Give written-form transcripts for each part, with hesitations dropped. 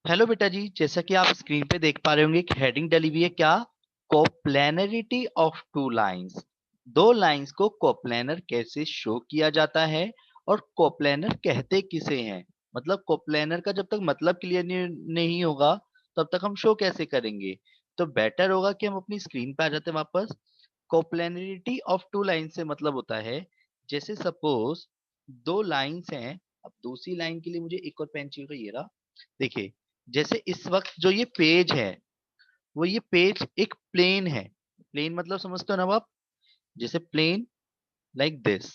Hello बेटा जी, जैसा कि आप स्क्रीन पे देख पा रहे होंगे एक हेडिंग डली हुई है। क्या? Coplanarity of two lines. दो लाइंस को कोप्लेनर कैसे शो किया जाता है और कोप्लेनर कहते किसे हैं। मतलब कोप्लेनर का जब तक मतलब क्लियर नहीं होगा तब तक हम शो कैसे करेंगे। तो बेटर होगा कि हम अपनी स्क्रीन पे आ जाते हैं वापस। कोप्लेनरिटी ऑफ टू लाइंस से मतलब होता है, जैसे सपोज दो लाइंस हैं। अब दूसरी लाइन के लिए मुझे एक और पेन चाहिए होगा, ये रहा। देखिए, जैसे इस वक्त जो ये पेज है, वो ये पेज एक प्लेन है। प्लेन मतलब समझते हो ना आप? जैसे प्लेन, लाइक दिस,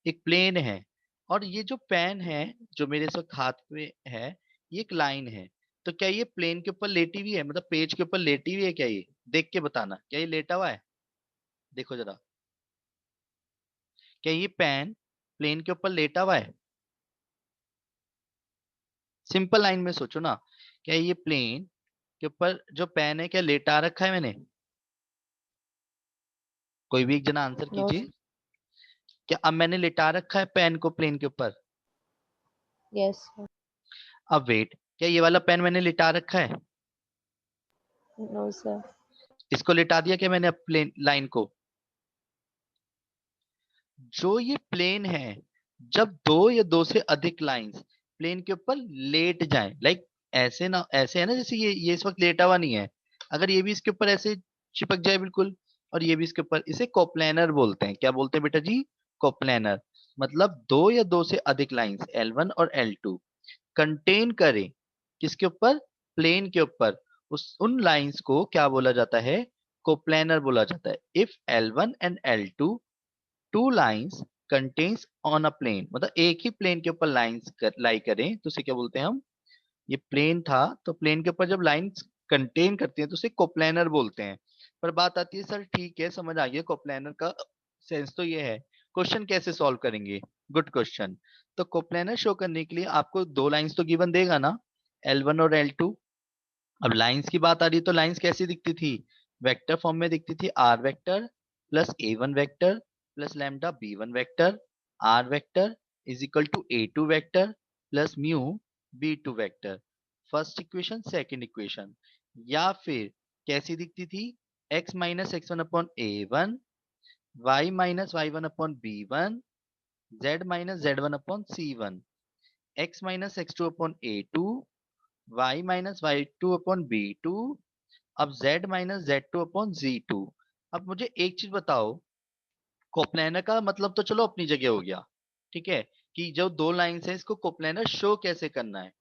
एक प्लेन है। और ये जो पेन है, जो मेरे इस वक्त हाथ में है, ये एक लाइन है। तो क्या ये प्लेन के ऊपर लेटी हुई है, मतलब पेज के ऊपर लेटी हुई है क्या? ये देख के बताना, क्या ये लेटा हुआ है? देखो जरा, क्या ये पेन प्लेन के ऊपर लेटा हुआ है? सिंपल लाइन में सोचो ना, क्या ये प्लेन के ऊपर जो पेन है क्या लेटा रखा है मैंने? कोई भी एक जना आंसर नो। कीजिए। क्या अब मैंने लिटा रखा है पेन को प्लेन के ऊपर? यस। अब वेट, क्या ये वाला पेन मैंने लिटा रखा है? No sir. इसको लिटा दिया क्या मैंने अब प्लेन लाइन को? जो ये प्लेन है, जब दो या दो से अधिक लाइंस प्लेन के ऊपर लेट जाएं, लाइक ऐसे ना, ऐसे है ना, जैसे ये इस वक्त लेटा हुआ नहीं है। अगर ये भी इसके ऊपर ऐसे चिपक जाए बिल्कुल, और ये भी इसके ऊपर, इसे कोप्लेनर बोलते हैं। क्या बोलते हैं बेटा जी? कोप्लेनर। मतलब दो या दो से अधिक लाइंस L1 और L2 कंटेन करें किसके ऊपर? प्लेन के ऊपर। उस उन लाइंस को क्या बोला जाता है? कोप्लेनर बोला जाता है। If L1 and L2 two lines contains on a plane, मतलब एक ही प्लेन के ऊपर लाइंस लाई करें तो उसे क्या बोलते हैं हम? ये प्लेन था, तो प्लेन के ऊपर जब लाइंस कंटेन करती हैं तो उसे कोप्लेनर बोलते हैं। पर बात आती है, सर ठीक है समझ आ गया कोप्लेनर का सेंस तो ये है, क्वेश्चन कैसे सॉल्व करेंगे? Good question. तो कोप्लेनर शो करने के लिए आपको दो लाइंस तो गिवन देगा ना, L1 और L2। अब लाइंस की बात आ रही है तो लाइंस कैसी दिखती थी? वेक्टर फॉर्म में दिखती थी। R vector plus A1 vector plus lambda B1 vector. R vector is equal to A2 vector plus mu B2 vector. First equation, second equation. या फिर कैसी दिखती थी? x minus x one upon A1, y minus Y1 upon B1, z minus Z1 upon C1, x minus X2 upon A2, y minus Y2 upon B2, अब z minus Z2 upon Z2। अब मुझे एक चीज बताओ, coplanar का मतलब तो चलो अपनी जगह हो गया, ठीक है, कि जो दो लाइंस है इसको कोप्लेनर शो कैसे करना है।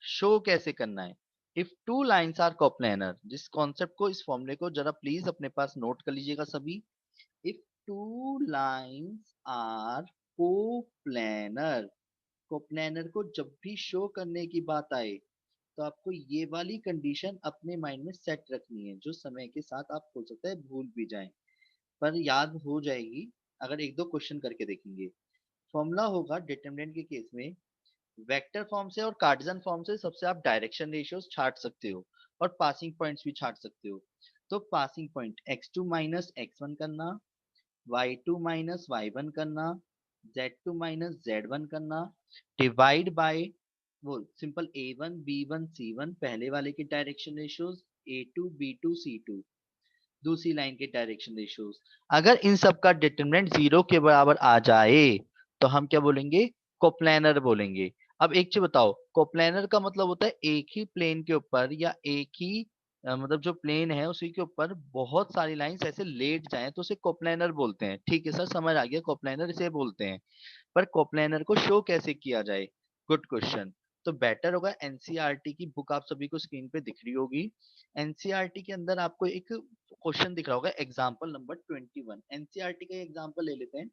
शो कैसे करना है? If two lines are coplanar, जिस कॉन्सेप्ट को, इस फॉर्मूले को जरा प्लीज अपने पास नोट कर लीजिएगा सभी। If two lines are coplanar, coplanar को जब भी शो करने की बात आए तो आपको ये वाली कंडीशन अपने माइंड में सेट रखनी है, जो समय के साथ आप हो सकता है भूल भी जाएं, पर याद हो जाएगी अगर एक दो क्वेश्चन करके देखेंगे। फॉर्मूला होगा डिटरमिनेंट के केस में, वेक्टर फॉर्म से और कार्टेशियन फॉर्म से सबसे आप डायरेक्शन रेशियोज छाट सकते हो और पासिंग पॉइंट्स भी छाट सकते हो। तो passing point x2 minus x1 करना, y2 माइनस y1 करना, z2 माइनस z1 करना, डिवाइड बाय वो सिंपल A1 B1 C1 पहले वाले के direction ratios, A2 B2 C2 दूसरी लाइन के डायरेक्शन रेशियोज। अगर इन सब का डिटरमिनेंट जीरो के बराबर आ जाए तो हम क्या बोलेंगे? कोप्लेनर बोलेंगे। अब एक चीज बताओ, कोप्लेनर का मतलब होता है एक ही प्लेन के ऊपर या एक ही मतलब जो प्लेन है उसी के ऊपर बहुत सारी लाइंस ऐसे लेट जाएं तो उसे कोप्लेनर बोलते हैं। ठीक है सर, समझ आ गया, कोप्लेनर इसे बोलते हैं। पर कोप्लेनर को शो कैसे किया जाए? Good question. तो बेटर होगा, एनसीईआरटी की बुक आप सभी को स्क्रीन पे दिख रही होगी। एनसीईआरटी के अंदर आपको एक क्वेश्चन दिख रहा होगा, एग्जाम्पल नंबर 21। एनसीईआरटी का एग्जाम्पल ले लेते हैं।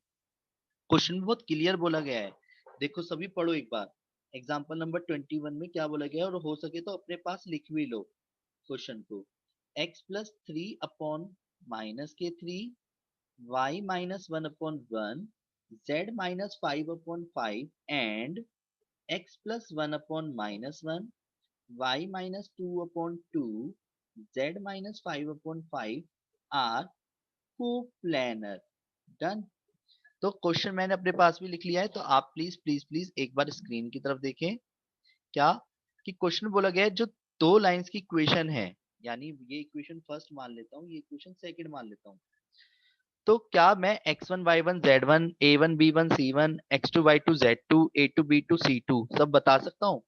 क्वेश्चन बहुत क्लियर बोला गया है, देखो सभी पढ़ो एक बार। एग्जाम्पल नंबर 21 में क्या बोला गया है, और हो सके तो अपने पास लिख भी लो क्वेश्चन को। x plus three upon minus K three, y minus one upon one, z minus five upon five and x plus one upon minus one, y minus two upon two, z minus five upon five are coplanar. Done. तो question मैंने अपने पास भी लिख लिया है, तो आप please please please एक बार स्क्रीन की तरफ देखें। क्या? कि क्वेश्चन बोला गया है जो दो लाइंस की इक्वेशन है, यानी ये इक्वेशन फर्स्ट मान लेता हूँ, ये इक्वेशन सेकंड मान लेता हूँ, तो क्या मैं x1 y1 z1 a1 b1 c1 x2 y2 z2 a2 b2 c2 सब बता सकता हूँ?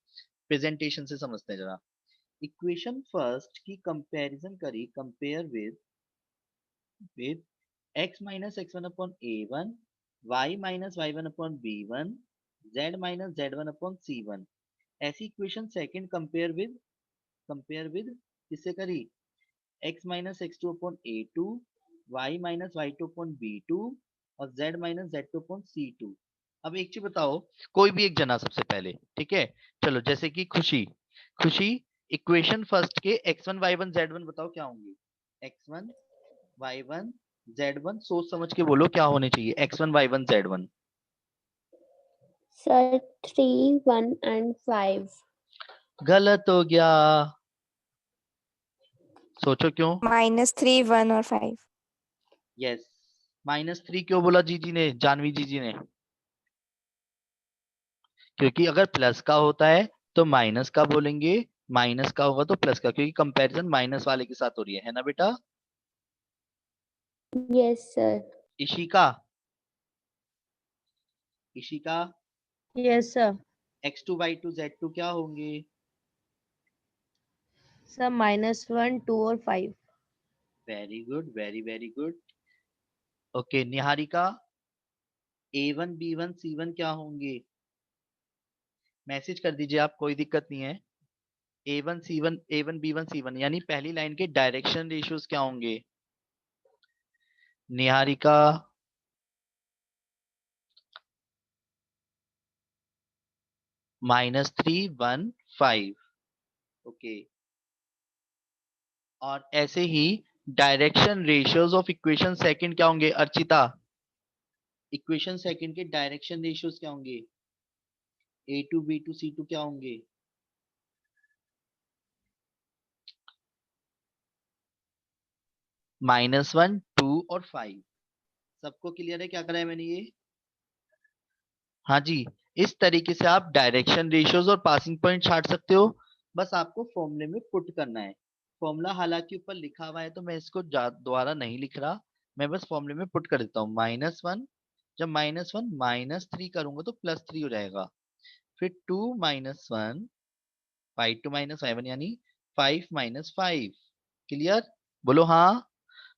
प्रेजेंटेशन से समझते हैं जरा। इक्वेशन फर्स्ट की कंपैरिजन करी, compare with x minus x1 upon a1, y minus y1 upon b1, z minus z1 upon c1। ऐसी इक्वेशन सेकंड कंपेयर विद किससे करी? x minus x2 upon a2, y minus y2 upon b2 और z minus z2 upon c2। अब एक चीज बताओ, कोई भी एक जना सबसे पहले, ठीक है? चलो जैसे कि खुशी, खुशी इक्वेशन फर्स्ट के x1 y1 z1 बताओ क्या होंगे? x1 y1 z1 सोच समझ के बोलो क्या होने चाहिए x1 y1 z1। Sir, 3, 1 and 5. गलत हो गया, सोचो क्यों? -3, 1 और 5। यस, -3 क्यों बोला जीजी ने, जानवी जीजी ने? क्योंकि अगर प्लस का होता है तो माइनस का बोलेंगे, माइनस का होगा तो प्लस का, क्योंकि कंपैरिजन माइनस वाले के साथ हो रही है ना बेटा? Yes, sir. Ishika, Ishika Yes, sir. x2 y2 z2 क्या होंगे? Sir, -1, 2 और 5. Very good, very very good. Okay Niharika, a1 b1 c1 क्या होंगे? मैसेज कर दीजिए आप, कोई दिक्कत नहीं है। a1 c1 a1 b1 c1 यानी पहली लाइन के डायरेक्शन रेशियोज क्या होंगे? निहारिका, -3 1 5। ओके, और ऐसे ही direction ratios of equation second क्या होंगे अर्चिता? इक्वेशन सेकंड के डायरेक्शन रेशियोज क्या होंगे? a2 b2 c2 क्या होंगे? -1 2 और 5। सबको क्लियर है क्या करा है मैंने ये? हाँ जी, इस तरीके से आप डायरेक्शन रेशियोज और पासिंग पॉइंट छाट सकते हो। बस आपको फॉर्मूले में पुट करना है। फॉर्मूला हालांकि ऊपर लिखा हुआ है तो मैं इसको दोबारा नहीं लिख रहा, मैं बस फॉर्मूले में पुट कर देता हूँ। -1, जब -1 -3 करूंगा तो +3 हो जाएगा, फिर 2 -1 5 2 -5 यानी 5 -5। क्लियर? बोलो हाँ।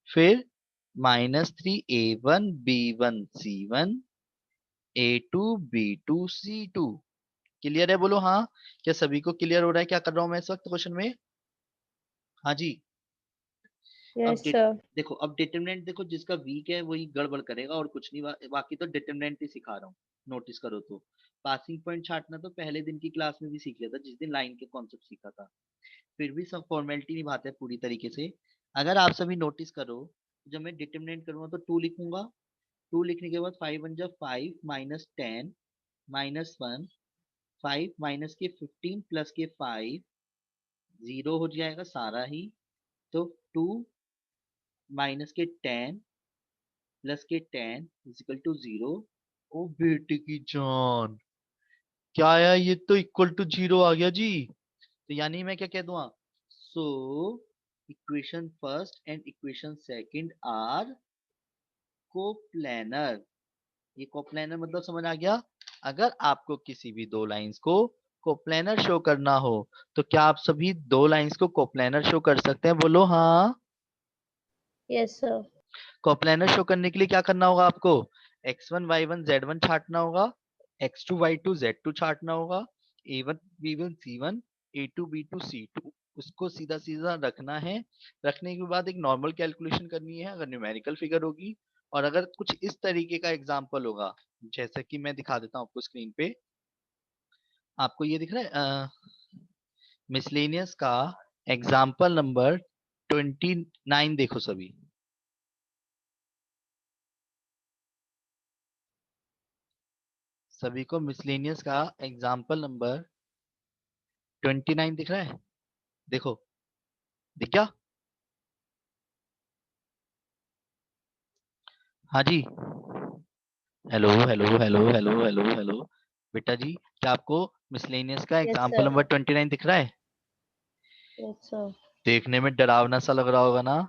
फिर -3 a1 b1 c1 a2 b2 c2। Clear है? बोलो हाँ। क्या सभी को क्लियर हो रहा है क्या कर रहा हूं मैं इस वक्त क्वेश्चन में? हाँ जी। अब Yes, sir. देखो, अब डिटरमिनेंट देखो, जिसका वीक है वही गड़बड़ करेगा और कुछ नहीं, बाकी तो डिटरमिनेंट ही सिखा रहा हूँ। नोटिस करो तो, पासिंग पॉइंट छाटना तो पहले दिन की क्लास में भी सीख लिया था, जिस दिन लाइन के कॉन्सेप्ट सीखा था। फिर भी सब फॉर्मेलिटी निभाते हैं पूरी तरीके से। अगर आप सभी नोटिस करो, जब मैं डिटरमिनेंट करूंगा तो 2 लिखूंगा, 2 लिखने के बाद 5 1 जा 5 -10 -1, 5 माइनस के 15 प्लस के 5, 0 हो जाएगा सारा ही। तो 2 माइनस के 10 प्लस के 10 इजिकल टू 0। ओ बेटे की जान, क्या आया ये? तो इक्वल टू 0 आ गया जी। तो यानी मैं क्या कह दूंगा? So equation first and equation second are coplanar. ये कोप्लेनर मतलब समझ आ गया? अगर आपको किसी भी दो लाइंस को कोप्लेनर शो करना हो तो क्या आप सभी दो लाइंस को कोप्लेनर शो कर सकते हैं? बोलो हाँ। Yes, sir. कोप्लेनर शो करने के लिए क्या करना होगा आपको? x1 y1 z1 छाटना होगा, x2 y2 z2 छाटना होगा, a1 b1 c1 a2 b2 c2, उसको सीधा सीधा रखना है। रखने के बाद एक नॉर्मल कैलकुलेशन करनी है अगर न्यूमेरिकल फिगर होगी, और अगर कुछ इस तरीके का एग्जाम्पल होगा, जैसे कि मैं दिखा देता हूँ आपको स्क्रीन पे। आपको ये दिख रहा है मिसलेनियस का एग्जाम्पल नंबर 29, देखो सभी। सभी को मिसलेनियस का एग्जाम्पल नंबर 29 दिख रहा है? देखो, दिख गया? हाँ जी। Hello hello hello hello hello hello. बेटा जी, क्या आपको मिसलेनियस का Yes, एग्जाम्पल sir. नंबर 29 दिख रहा है? Yes, sir. देखने में डरावना सा लग रहा होगा ना,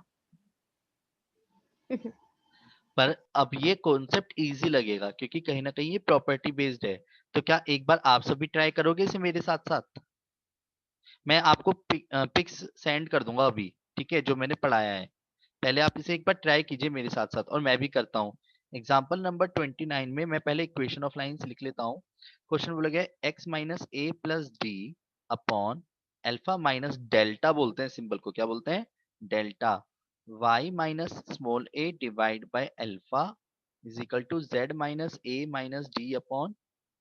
पर अब ये कॉन्सेप्ट इजी लगेगा क्योंकि कहीं ना कहीं ये प्रॉपर्टी बेस्ड है। तो क्या एक बार आप सभी ट्राई करोगे इसे मेरे साथ साथ? मैं आपको पिक्स सेंड कर दूंगा अभी, ठीक है, जो मैंने पढ़ाया है। पहले आप इसे एक बार ट्राई कीजिए मेरे साथ साथ, और मैं भी करता हूँ। एग्जाम्पल नंबर 29 में मैं पहले इक्वेशन ऑफ लाइंस लिख लेता हूँ। क्वेश्चन बोला गया X minus A plus D upon alpha minus delta, बोलते हैं सिंबल को, क्या बोलते हैं? Delta. y minus small a divide by alpha is equal to z minus a minus D upon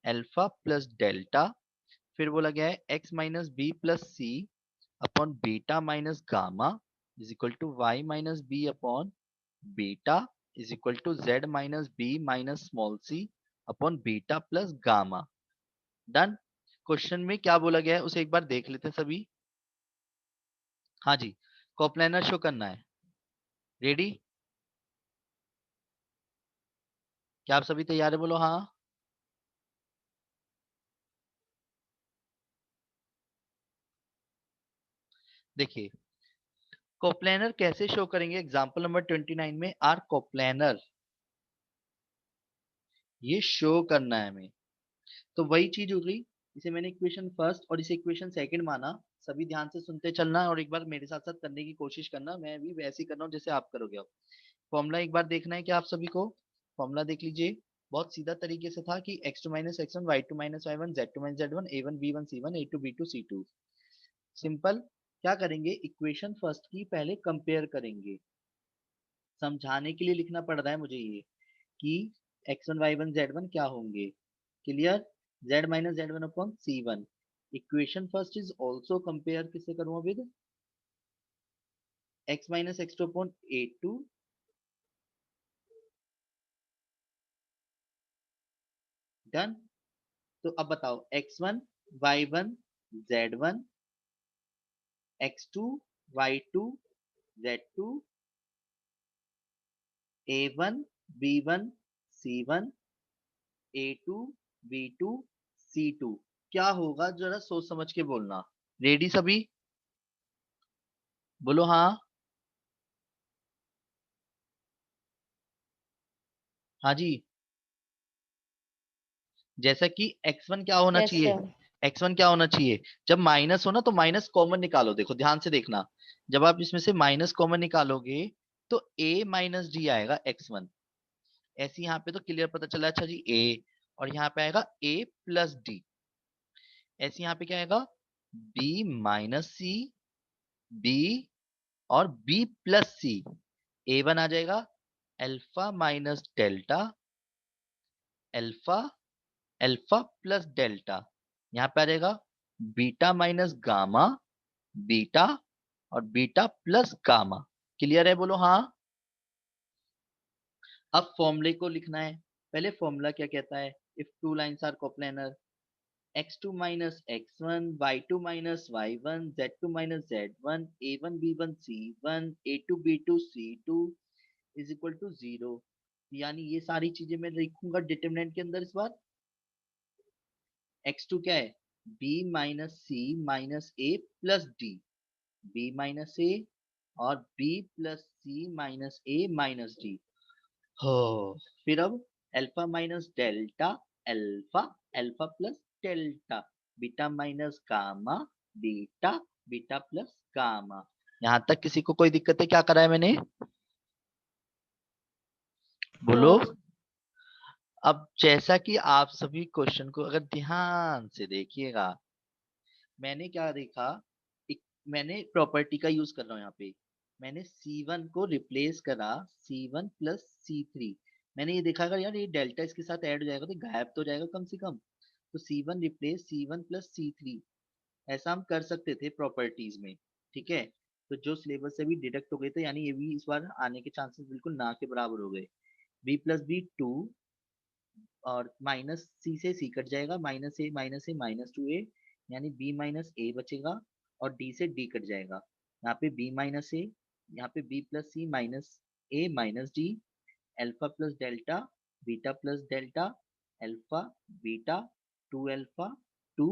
alpha plus delta. फिर बोला गया है x minus B plus C upon beta minus gamma is equal to Y minus B upon beta is equal to Z minus B minus small C upon beta plus gamma. Done. Question में क्या बोला गया है उसे एक बार देख लेते हैं सभी। हाँ जी, कोप्लानर शो करना है। रेडी? क्या आप सभी तैयार है? बोलो हाँ। देखिए, कोप्लानर कैसे शो करेंगे एग्जांपल नंबर 29 में। आर कोप्लानर, ये शो करना है हमें। तो वही चीज हो गई, इसे मैंने इक्वेशन फर्स्ट और इसे इक्वेशन सेकंड माना। सभी ध्यान से सुनते चलना और एक बार मेरे साथ साथ करने की कोशिश करना। मैं भी वैसे ही कर रहा हूँ जैसे आप करोगे। अब फॉर्मूला एक बार देखना है क्या आप सभी को? फॉर्मूला देख लीजिए। बहुत सीधा तरीके से था कि x2 minus x1 y2 minus y1 z2 minus z1 a1 b1 c1 a2 b2 c2। Simple. क्या करेंगे, इक्वेशन फर्स्ट की पहले कंपेयर करेंगे। समझाने के लिए लिखना पड़ रहा है मुझे ये कि x1 y1 z1 क्या होंगे। Clear? z minus z1 upon c1। Equation first is also compare किससे करूंगा? With x minus x2 upon a2। Done. तो अब बताओ x1 y1 z1 x2 y2 z2 a1 b1 c1 a2 b2 c2 क्या होगा? जरा सोच समझ के बोलना। रेडी सभी? बोलो हाँ। हाँ जी। जैसा कि x1 क्या होना Yes, चाहिए? sir. x1 क्या होना चाहिए? जब माइनस हो ना तो माइनस कॉमन निकालो। देखो ध्यान से देखना, जब आप इसमें से माइनस कॉमन निकालोगे तो a माइनस डी आएगा x1। ऐसे यहाँ पे तो क्लियर पता चला। अच्छा जी, a और यहाँ पे आएगा a प्लस डी। ऐसे यहाँ पे क्या आएगा? b माइनस सी, b और b प्लस सी। a1 आ जाएगा alpha minus delta, alpha, alpha plus delta. यहाँ पे आ जाएगा बीटा माइनस गामा, बीटा और बीटा प्लस गामा। क्लियर है? बोलो हाँ। अब फॉर्मूले को लिखना है। पहले फॉर्मूला क्या कहता है? If two lines are coplanar x2 minus x1 y2 minus y1 z2 minus z1 a1 b1 c1 a2 b2 c2 is equal to 0। यानी ये सारी चीजें मैं लिखूंगा डिटरमिनेंट के अंदर इस बार। x2 क्या है? b minus C minus a plus D, b minus a और b plus C minus a minus D. हो, फिर अब alpha minus delta, alpha, alpha plus delta, beta minus gamma, beta, beta plus gamma. यहां तक किसी को कोई दिक्कत है? क्या करा है मैंने? बोलो। No. अब जैसा कि आप सभी क्वेश्चन को अगर ध्यान से देखिएगा, मैंने क्या देखा, एक, मैंने प्रॉपर्टी का यूज कर रहा हूँ यहाँ पे। मैंने C1 को रिप्लेस करा C1 प्लस C3। मैंने ये देखा अगर यार ये डेल्टा इसके साथ ऐड हो जाएगा तो गायब तो हो जाएगा कम से कम। तो C1 replace C1 plus C3, ऐसा हम कर सकते थे प्रॉपर्टीज में। ठीक है, तो जो सिलेबस से भी डिडक्ट हो गए थे, यानी ये भी इस बार आने के चांसेस बिल्कुल ना के बराबर हो गए। b प्लस बी 2 और माइनस सी से सी कट जाएगा, minus A minus A minus two ए, यानी बी माइनस ए बचेगा और डी से डी कट जाएगा। यहाँ पे बी माइनस ए, यहाँ पे B plus C minus A minus D, alpha plus delta, beta plus delta, alpha, beta, 2 alpha 2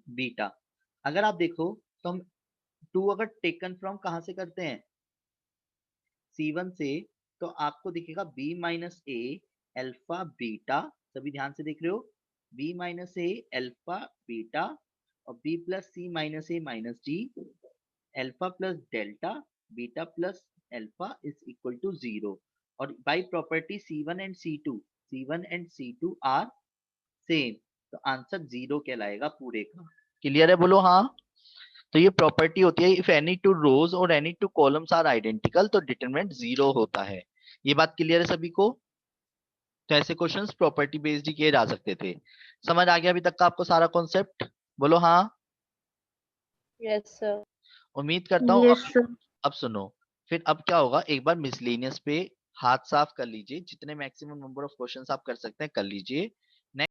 beta. अगर आप देखो तो हम 2 अगर टेकन फ्रॉम कहाँ से करते हैं, C1 से, तो आपको दिखेगा B minus A alpha beta. सभी ध्यान से देख रहे हो, B minus A alpha beta और B plus C minus A minus D alpha plus delta beta plus alpha is equal to 0। और by property C1 and C2 are same, तो answer 0 कहलाएगा पूरे का। क्लियर है, बोलो हाँ। तो ये प्रॉपर्टी होती है, इफ एनी टू रोज और any two columns are identical तो डिटरमिनेंट 0 होता है। ये बात क्लियर है सभी को? तो ऐसे क्वेश्चंस प्रॉपर्टी बेस्ड ही किए जा सकते थे। समझ आ गया अभी तक का आपको सारा कॉन्सेप्ट? बोलो हाँ। Yes sir. उम्मीद करता हूँ। Yes sir. अब सुनो, फिर अब क्या होगा, एक बार मिसलेनियस पे हाथ साफ कर लीजिए, जितने मैक्सिमम नंबर ऑफ क्वेश्चंस आप कर सकते हैं कर लीजिए।